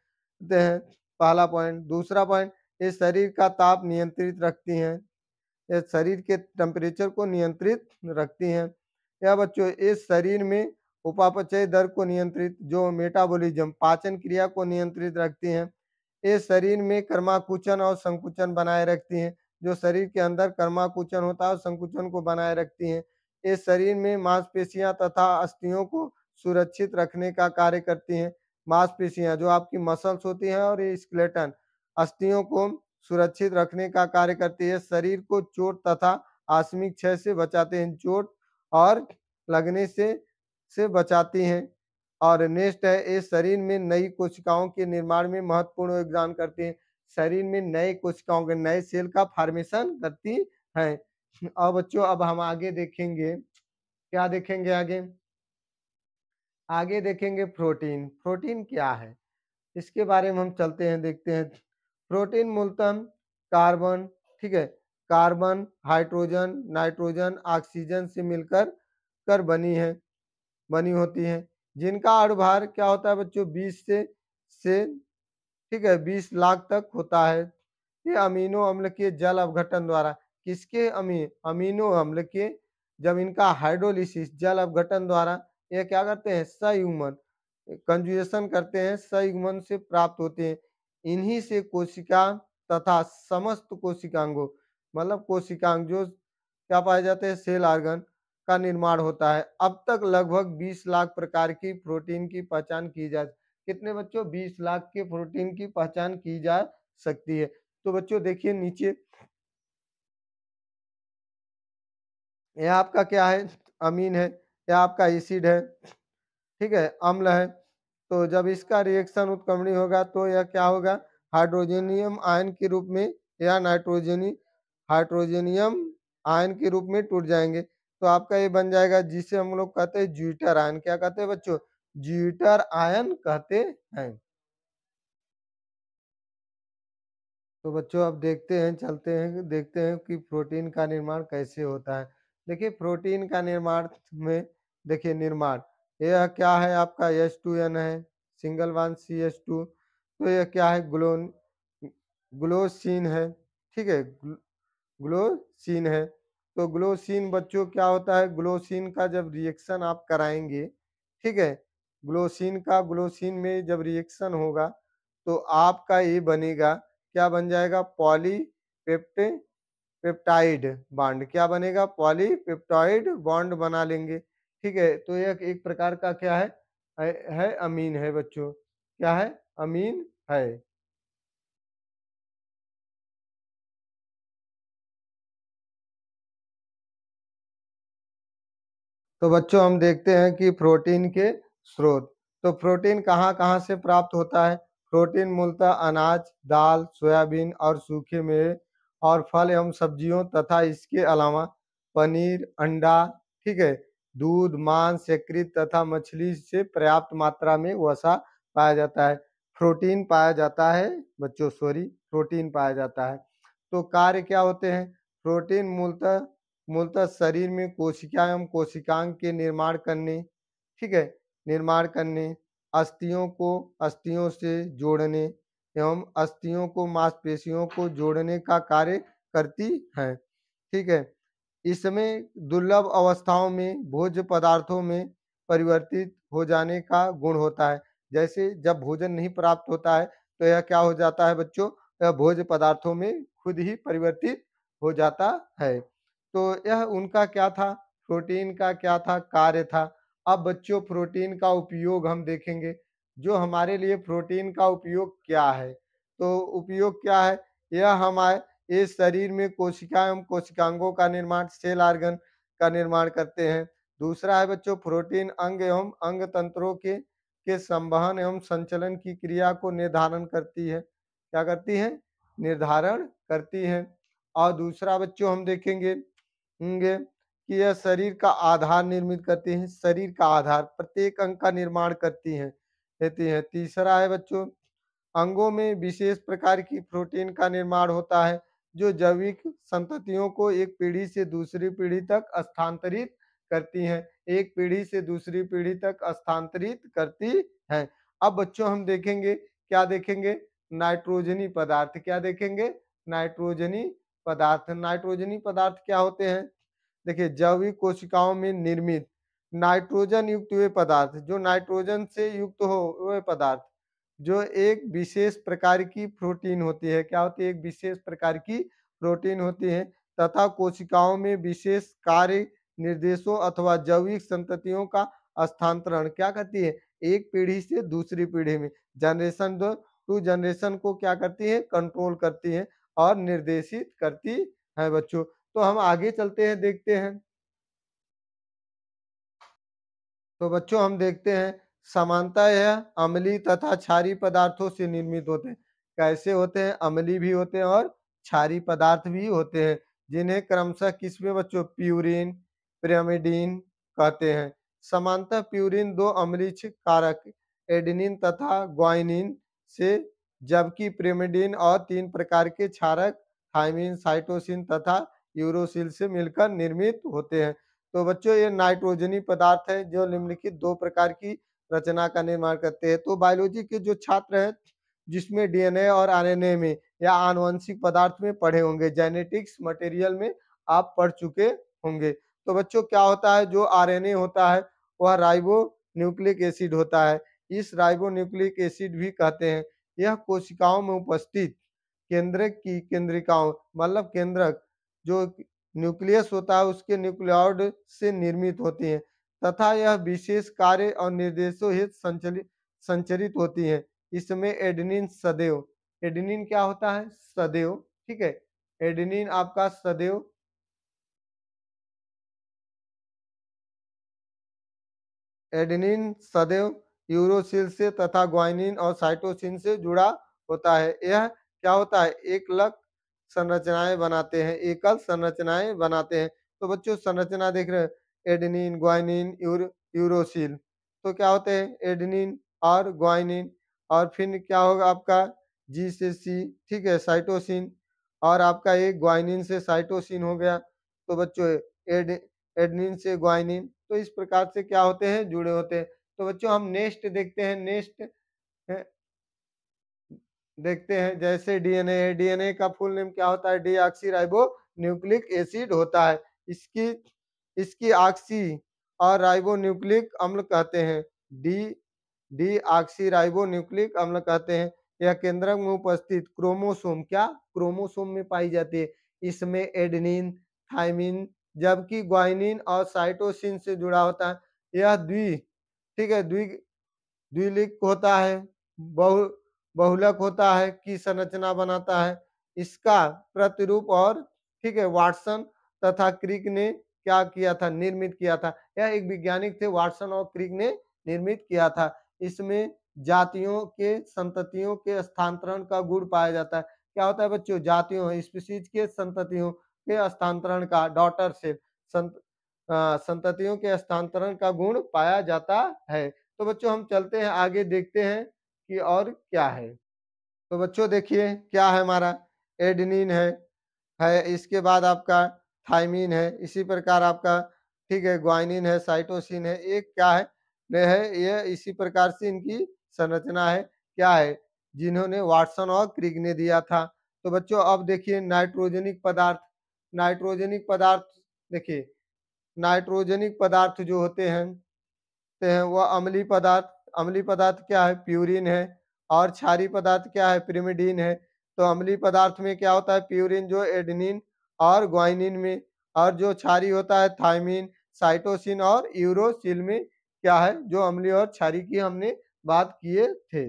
पहला पॉइंट। दूसरा पॉइंट, ये शरीर का ताप नियंत्रित रखती हैं, ये शरीर के टेम्परेचर को नियंत्रित रखती हैं। या बच्चों इस शरीर में उपापचय दर को नियंत्रित, जो मेटाबॉलिज्म पाचन क्रिया को नियंत्रित रखती हैं। ये शरीर में कर्माकुचन और संकुचन बनाए रखती हैं, जो शरीर के अंदर कर्माकुचन होता है और संकुचन को बनाए रखती हैं। ये शरीर में मांसपेशियां तथा अस्थियों को सुरक्षित रखने का कार्य करती हैं। मांसपेशियां जो आपकी मसल्स होती हैं और ये स्केलेटन अस्थियों को सुरक्षित रखने का कार्य करती है, शरीर को चोट तथा आकस्मिक क्षय से बचाते हैं, चोट और लगने से बचाती हैं। और नेक्स्ट है, ये शरीर में नई कोशिकाओं के निर्माण में महत्वपूर्ण योगदान करती हैं, शरीर में नए कोशिकाओं के नए सेल का फॉर्मेशन करती हैं। अब बच्चों अब हम आगे देखेंगे, क्या देखेंगे आगे, आगे देखेंगे प्रोटीन। प्रोटीन क्या है इसके बारे में हम चलते हैं, देखते हैं। प्रोटीन मूलतः कार्बन, ठीक है, कार्बन, हाइड्रोजन, नाइट्रोजन, ऑक्सीजन से मिलकर बनी होती है, जिनका अणुभार क्या होता है बच्चों, 20 से ठीक है 20 लाख तक होता है। ये अमीनो अम्ल के जल अपघटन द्वारा, किसके अमीनो अम्ल के, जब इनका हाइड्रोलिसिस जल अपघटन द्वारा ये क्या करते हैं, संयुग्मन कंजुगेशन करते हैं, संयुग्मन से प्राप्त होते हैं। इन्हीं से कोशिका तथा समस्त कोशिकांगों मतलब कोशिकांग जो क्या पाए जाते हैं, सेल ऑर्गन का निर्माण होता है। अब तक लगभग 20 लाख प्रकार की प्रोटीन की पहचान की जा, कितने बच्चों, 20 लाख के प्रोटीन की पहचान की जा सकती है। तो बच्चों देखिए नीचे, यह आपका क्या है, अमीन है, यह आपका एसिड है, ठीक है, अम्ल है। तो जब इसका रिएक्शन उत्क्रमणीय होगा तो यह क्या होगा, हाइड्रोजनियम आयन के रूप में या हाइड्रोजनियम आयन के रूप में टूट जाएंगे। तो आपका ये बन जाएगा जिसे हम लोग कहते हैं ज्यूटर आयन, क्या कहते हैं बच्चों, ज्यूटर आयन कहते हैं। तो बच्चों अब देखते हैं, चलते हैं, देखते हैं कि प्रोटीन का निर्माण कैसे होता है। देखिए प्रोटीन का निर्माण में, देखिए निर्माण, यह क्या है आपका H2N है, सिंगल वन CH2, तो यह क्या है, ग्लोन ग्लोसिन है, ठीक है, ग्लोसिन है। तो ग्लोसिन बच्चों क्या होता है, ग्लोसिन का जब रिएक्शन आप कराएंगे, ठीक है, ग्लोसिन में जब रिएक्शन होगा तो आपका ये बनेगा, क्या बन जाएगा, पॉलीपेप्टे पेप्टाइड बॉन्ड, क्या बनेगा, पॉलीपेप्टाइड बॉन्ड बना लेंगे, ठीक है। तो यह एक प्रकार का क्या है अमीन है बच्चों, क्या है, अमीन है। तो बच्चों हम देखते हैं कि प्रोटीन के स्रोत। तो प्रोटीन कहाँ कहाँ से प्राप्त होता है। प्रोटीन मूलतः अनाज, दाल, सोयाबीन और सूखे मेवे और फल एवं सब्जियों तथा इसके अलावा पनीर, अंडा, ठीक है, दूध, मांस, यकृत तथा मछली से पर्याप्त मात्रा में वसा पाया जाता है। प्रोटीन पाया जाता है बच्चों, सॉरी, प्रोटीन पाया जाता है। तो कार्य क्या होते हैं। प्रोटीन मूलतः मूलतः शरीर में कोशिका एवं कोशिकांग के निर्माण करने, ठीक है, निर्माण करने, अस्थियों को अस्थियों से जोड़ने एवं अस्थियों को मांसपेशियों को जोड़ने का कार्य करती है, ठीक है। इसमें दुर्लभ अवस्थाओं में भोज्य पदार्थों में परिवर्तित हो जाने का गुण होता है। जैसे जब भोजन नहीं प्राप्त होता है तो यह क्या हो जाता है बच्चों, यह भोज्य पदार्थों में खुद ही परिवर्तित हो जाता है। तो यह उनका क्या था, प्रोटीन का क्या था, कार्य था। अब बच्चों प्रोटीन का उपयोग हम देखेंगे, जो हमारे लिए प्रोटीन का उपयोग क्या है। तो उपयोग क्या है, यह हमारे इस शरीर में कोशिका एवं कोशिकांगों का निर्माण, सेल ऑर्गन का निर्माण करते हैं। दूसरा है बच्चों, प्रोटीन अंग एवं अंग तंत्रों के संवहन एवं संचलन की क्रिया को निर्धारण करती है, क्या करती है, निर्धारण करती है। और दूसरा बच्चों हम देखेंगे होंगे कि यह शरीर का आधार निर्मित करती हैं, शरीर का आधार प्रत्येक अंग का निर्माण करती हैं, देती हैं। तीसरा है बच्चों, अंगों में विशेष प्रकार की प्रोटीन का निर्माण होता है, जो जैविक संततियों को एक पीढ़ी से दूसरी पीढ़ी तक स्थानांतरित करती हैं, एक पीढ़ी से दूसरी पीढ़ी तक स्थानांतरित करती हैं। अब बच्चों हम देखेंगे, क्या देखेंगे, नाइट्रोजनी पदार्थ, क्या देखेंगे, नाइट्रोजनी पदार्थ। नाइट्रोजनी पदार्थ क्या होते हैं, देखिए, जैविक कोशिकाओं में निर्मित नाइट्रोजन युक्त वे पदार्थ, जो नाइट्रोजन से युक्त हो वे पदार्थ, जो एक विशेष प्रकार की प्रोटीन होती है, क्या होती है, एक विशेष प्रकार की प्रोटीन होती है, तथा कोशिकाओं में विशेष कार्य निर्देशों अथवा जैविक संततियों का स्थानांतरण क्या करती है, एक पीढ़ी से दूसरी पीढ़ी में, जनरेशन टू जनरेशन को क्या करती है, कंट्रोल करती है और निर्देशित करती है बच्चों। तो हम आगे चलते हैं, देखते हैं। तो बच्चों हम देखते हैं, समानता यह अम्लीय तथा क्षारीय पदार्थों से निर्मित होते हैं। कैसे होते हैं, अम्लीय भी होते हैं और क्षारीय पदार्थ भी होते हैं, जिन्हें क्रमशः किसमें बच्चों, प्यूरिन, pyrimidine कहते हैं। समानतः प्यूरिन दो अम्लीय कारक एडेनिन तथा ग्वानिन से, जबकि pyrimidine और तीन प्रकार के क्षारक थाइमिन, साइटोसिन तथा यूरोसिल से मिलकर निर्मित होते हैं। तो बच्चों ये नाइट्रोजनी पदार्थ है, जो निम्नलिखित दो प्रकार की रचना का निर्माण करते हैं। तो बायोलॉजी के जो छात्र हैं, जिसमें डीएनए और आरएनए में या आनुवंशिक पदार्थ में पढ़े होंगे, जेनेटिक्स मटेरियल में आप पढ़ चुके होंगे। तो बच्चों क्या होता है, जो आरएनए होता है वह राइबो न्यूक्लिक एसिड होता है। इस राइबो न्यूक्लिक एसिड भी कहते हैं। यह कोशिकाओं में उपस्थित केंद्रक की केंद्रिकाओं, मतलब केंद्रक जो न्यूक्लियस होता है उसके न्यूक्लियोइड से निर्मित होती हैं, तथा यह विशेष कार्य और निर्देशों हेतु संचरित होती हैं। इसमें एडेनिन सदैव, एडेनिन क्या होता है, सदैव, ठीक है, एडेनिन आपका सदैव, एडेनिन सदैव यूरोसिल से तथा ग्वानिन और साइटोसिन से जुड़ा होता है। यह क्या होता है, एकलक संरचनाएं बनाते हैं, एकल संरचनाएं बनाते हैं। तो बच्चों संरचना देख रहे हैं, एडेनिन, ग्वानिन, यूरोसिल। तो क्या होते हैं, एडेनिन और ग्वानिन, और फिर क्या होगा आपका जी से सी, ठीक है, साइटोसिन, और आपका एक ग्वानिन से साइटोसिन हो गया। तो बच्चों एड एडेनिन से ग्वानिन, तो इस प्रकार से क्या होते हैं, जुड़े होते हैं। तो बच्चों हम नेक्स्ट देखते हैं, नेक्स्ट देखते हैं, जैसे डीएनए है, डीएनए का फुल नेम क्या होता है? डीऑक्सी राइबो न्यूक्लिक एसिड होता है। इसकी इसकी ऑक्सी और राइबो न्यूक्लिक अम्ल कहते हैं। डी डीऑक्सी राइबो न्यूक्लिक अम्ल कहते हैं। यह केंद्रक में उपस्थित क्रोमोसोम, क्या क्रोमोसोम में पाई जाती है। इसमें एडेनिन, थाइमिन, जबकि ग्वानिन और साइटोसिन से जुड़ा होता है। यह ठीक है, द्विलिंग होता है, बहु बहुलक होता है की संरचना बनाता है। इसका प्रतिरूप और ठीक है वाटसन तथा क्रिक ने क्या किया था? निर्मित किया था। यह एक वैज्ञानिक थे, वाटसन और क्रिक ने निर्मित किया था। इसमें जातियों के संततियों के स्थानांतरण का गुण पाया जाता है। क्या होता है बच्चों? जातियों स्पीशीज के संततियों के स्थानांतरण का, डॉटर से संततियों के स्थानांतरण का गुण पाया जाता है। तो बच्चों हम चलते हैं आगे, देखते हैं कि और क्या है। तो बच्चों देखिए क्या है हमारा, एडेनिन है, इसके बाद आपका थाइमिन है, इसी प्रकार आपका ठीक है ग्वानिन है, साइटोसिन है, एक क्या है ये इसी प्रकार से इनकी संरचना है, क्या है, जिन्होंने वाटसन और क्रिक ने दिया था। तो बच्चों अब देखिए नाइट्रोजनिक पदार्थ, नाइट्रोजनिक पदार्थ देखिए, नाइट्रोजनिक पदार्थ जो होते हैं वह अम्लीय पदार्थ क्या है? प्यूरिन है। और क्षारीय पदार्थ क्या है? पिरिमिडीन है। तो अम्लीय पदार्थ में क्या होता है? प्यूरिन जो एडेनिन और ग्वानिन में, और जो क्षारीय होता है थाइमिन, साइटोसिन और यूरोसिल में, क्या है जो अम्लीय और क्षारीय की हमने बात किए थे।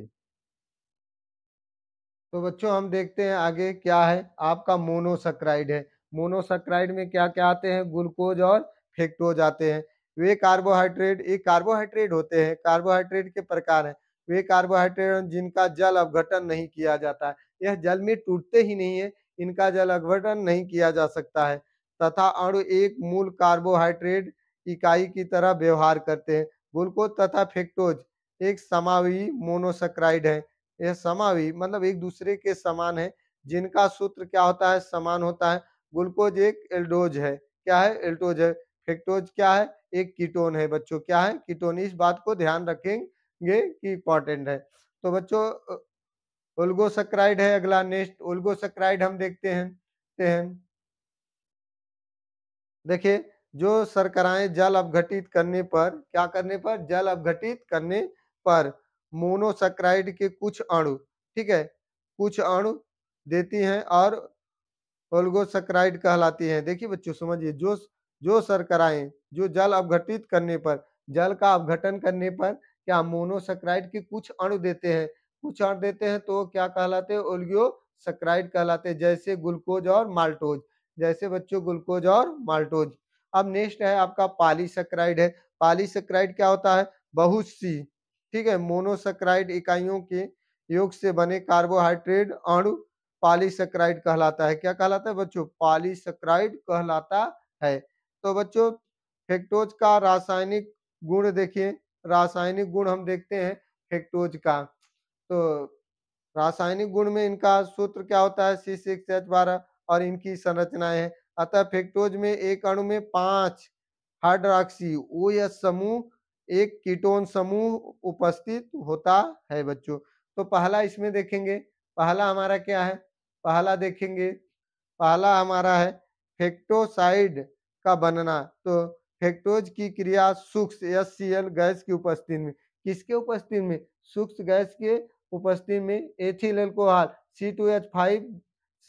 तो बच्चों हम देखते हैं आगे क्या है, आपका मोनोसक्राइड है। मोनोसक्राइड में क्या क्या आते हैं? ग्लूकोज और फ्रक्टोज आते हैं। वे कार्बोहाइड्रेट, एक कार्बोहाइड्रेट होते हैं, कार्बोहाइड्रेट के प्रकार हैं। वे कार्बोहाइड्रेट जिनका जल अपघटन नहीं किया जाता है, यह जल में टूटते ही नहीं है, इनका जल अपघटन नहीं किया जा सकता है, तथा अणु एक मूल कार्बोहाइड्रेट इकाई की तरह व्यवहार करते हैं। ग्लूकोज तथा फ्रक्टोज एक समावी मोनोसक्राइड है। यह समावी मतलब एक दूसरे के समान है, जिनका सूत्र क्या होता है? समान होता है। ग्लूकोज एक एल्डोज है, क्या है? एल्डोज है। फ्रक्टोज क्या है? एक कीटोन है बच्चों, क्या है? कीटोन। इस बात को ध्यान रखेंगे कि इंपॉर्टेंट है। तो बच्चों ओलिगोसैकराइड है अगला, नेक्स्ट ओलिगोसैकराइड हम देखते हैं। देखिए जो शर्कराएं जल अपघटित करने पर, क्या करने पर? जल अपघटित करने पर मोनोसैकराइड के कुछ अणु, ठीक है, कुछ अणु देती हैं और ओलिगोसैकराइड कहलाती हैं। देखिए बच्चों समझिए, जो जो शर्कराएं जो जल अपघटित करने पर, जल का अपघटन करने पर क्या मोनोसैकराइड के कुछ अणु देते हैं, कुछ अणु देते हैं, तो क्या कहलाते हैं? ओलिगोसैकराइड कहलाते हैं। जैसे ग्लूकोज और माल्टोज, जैसे बच्चों ग्लूकोज और माल्टोज। अब नेक्स्ट है आपका पॉलीसैकराइड है। पॉलीसैकराइड क्या होता है? बहुत सी, ठीक है, मोनोसैकराइड इकाइयों के योग से बने कार्बोहाइड्रेट अणु पॉलीसैकराइड कहलाता है। क्या कहलाता है बच्चों? पॉलीसैकराइड कहलाता है। तो बच्चों फ्रक्टोज का रासायनिक गुण देखिए, रासायनिक गुण हम देखते हैं फ्रक्टोज का। तो रासायनिक गुण में इनका सूत्र क्या होता है? C6H12 और इनकी संरचनाएं हैं। अतः फ्रक्टोज में एक अणु में 5 हाइड्रोक्सी OH समूह, एक कीटोन समूह उपस्थित होता है बच्चों। तो पहला इसमें देखेंगे, पहला हमारा क्या है? पहला देखेंगे, पहला हमारा है फ्रक्टोसाइड का बनना। तो फ्रक्टोज की क्रिया शुष्क HCl गैस की उपस्थिति में, किसके उपस्थिति में? शुष्क गैस के उपस्थिति में एथिल अल्कोहल C2H5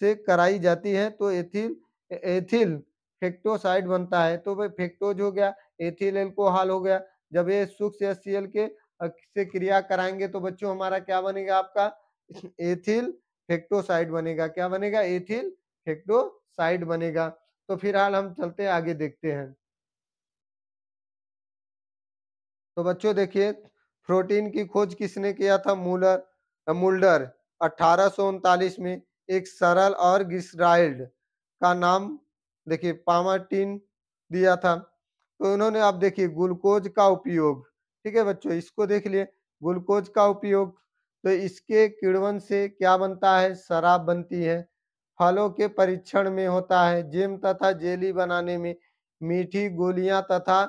से कराई जाती है। तो एथिल एथिल फ्रक्टोसाइड बनता है। तो भाई फ्रक्टोज हो गया, एथिल अल्कोहल हो गया। जब ये शुष्क HCl के से क्रिया कराएंगे तो बच्चों हमारा क्या बनेगा? आपका एथिल फ्रक्टोसाइड बनेगा। क्या बनेगा? एथिल फ्रक्टोसाइड बनेगा। तो फिलहाल हम चलते हैं आगे, देखते हैं। तो बच्चों देखिए प्रोटीन की खोज किसने किया था? मुल्डर 1839 में। एक सरल और ग्लिसराइड का नाम देखिए पामाटीन दिया था। तो उन्होंने, आप देखिए ग्लूकोज का उपयोग, ठीक है बच्चों, इसको देख लिए, ग्लूकोज का उपयोग, तो इसके किण्वन से क्या बनता है? शराब बनती है। फलों के परीक्षण में होता है, जेम तथा जेली बनाने में, मीठी गोलियां तथा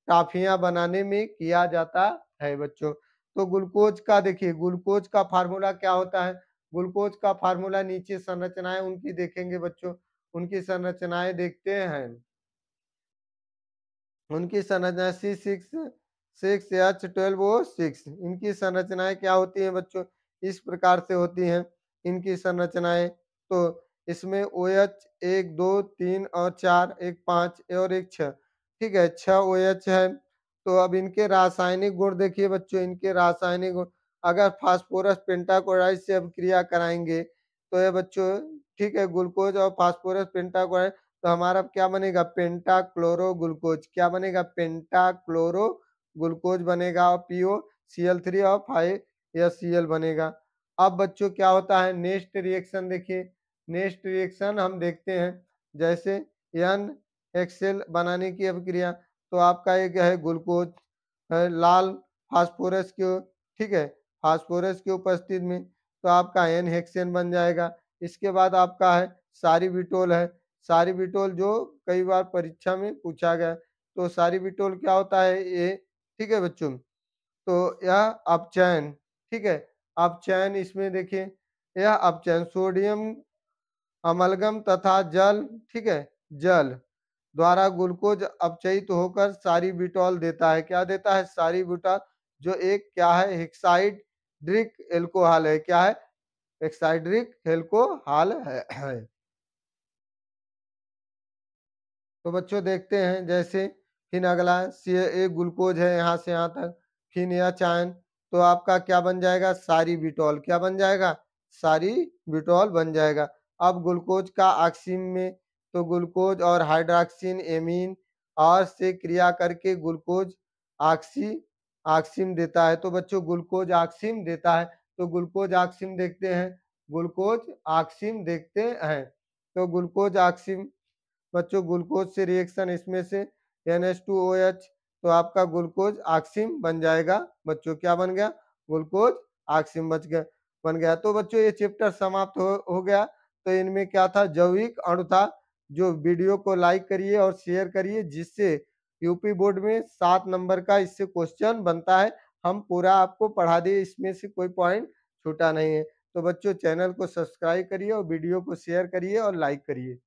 टाफियां बनाने में किया जाता है बच्चों। तो ग्लूकोज का देखिए, ग्लूकोज का फार्मूला क्या होता है? ग्लूकोज का फार्मूला नीचे संरचनाएं उनकी देखेंगे बच्चों, उनकी संरचनाएं देखते हैं। उनकी संरचना C6H12O6, इनकी संरचनाएं क्या होती हैं बच्चों, इस प्रकार से होती हैं इनकी संरचनाएं। तो इसमें OH 1 2 3 और 4, एक 5 और एक 6, ठीक है, 6 OH है। तो अब इनके रासायनिक गुण देखिए बच्चों, इनके रासायनिक गुण, अगर फास्फोरस पेंटाक्लोराइड से अब क्रिया कराएंगे तो ये बच्चों, ठीक है, ग्लूकोज और फास्फोरस पेंटाक्लोराइड, तो हमारा क्या बनेगा, पेंटाक्लोरो ग्लूकोज, क्या बनेगा, पेंटाक्लोरो ग्लूकोज बनेगा, और पीओ Cl3 और 5HCl बनेगा। अब बच्चों क्या होता है नेक्स्ट रिएक्शन, देखिए नेक्स्ट रिएक्शन हम देखते हैं, जैसे एन एक्सेल बनाने की अभिक्रिया, तो आपका एक है ग्लूकोज लाल फास्फोरस के, ठीक है, फास्फोरस की उपस्थिति में, तो आपका एन हेक्सेन बन जाएगा। इसके बाद आपका है सारिबिटोल है, सारिबिटोल जो कई बार परीक्षा में पूछा गया, तो सारिबिटोल क्या होता है ये, ठीक है बच्चों, तो यह अपचयन, ठीक है, अपचयन इसमें देखिए, यह अपचयन सोडियम अमलगम तथा जल, ठीक है, जल द्वारा ग्लूकोज अपचयित होकर सारिबिटॉल देता है, क्या देता है, सारिबिटॉल, जो एक क्या है हेक्साइड्रिक एल्कोहल है, क्या है, हेक्साइड्रिक एल्कोहल है। तो बच्चों देखते हैं, जैसे फिर अगला सी एक ग्लूकोज है यहाँ से यहाँ तक, फिर यह चायन, तो आपका क्या बन जाएगा, सारिबिटॉल, क्या बन जाएगा, सारिबिटॉल बन जाएगा। अब ग्लूकोज का ऑक्सीन में, तो ग्लूकोज और हाइड्रोक्सिन एमीन और से क्रिया करके ग्लूकोज ऑक्सी ऑक्सीन देता है। तो बच्चों ग्लूकोज ऑक्सीन देता है, तो ग्लूकोज ऑक्सीन देखते हैं, ग्लूकोज ऑक्सीन देखते हैं, तो ग्लूकोज ऑक्सीन बच्चों ग्लूकोज से रिएक्शन, इसमें से NH2OH, तो आपका ग्लूकोज ऑक्सीन बन जाएगा बच्चों, क्या बन गया, ग्लूकोज ऑक्सीन बच गया बन गया। तो बच्चों ये चैप्टर समाप्त हो गया। तो इनमें क्या था, जैविक अणु था। जो वीडियो को लाइक करिए और शेयर करिए, जिससे यूपी बोर्ड में 7 नंबर का इससे क्वेश्चन बनता है, हम पूरा आपको पढ़ा दिए, इसमें से कोई पॉइंट छूटा नहीं है। तो बच्चों चैनल को सब्सक्राइब करिए और वीडियो को शेयर करिए और लाइक करिए।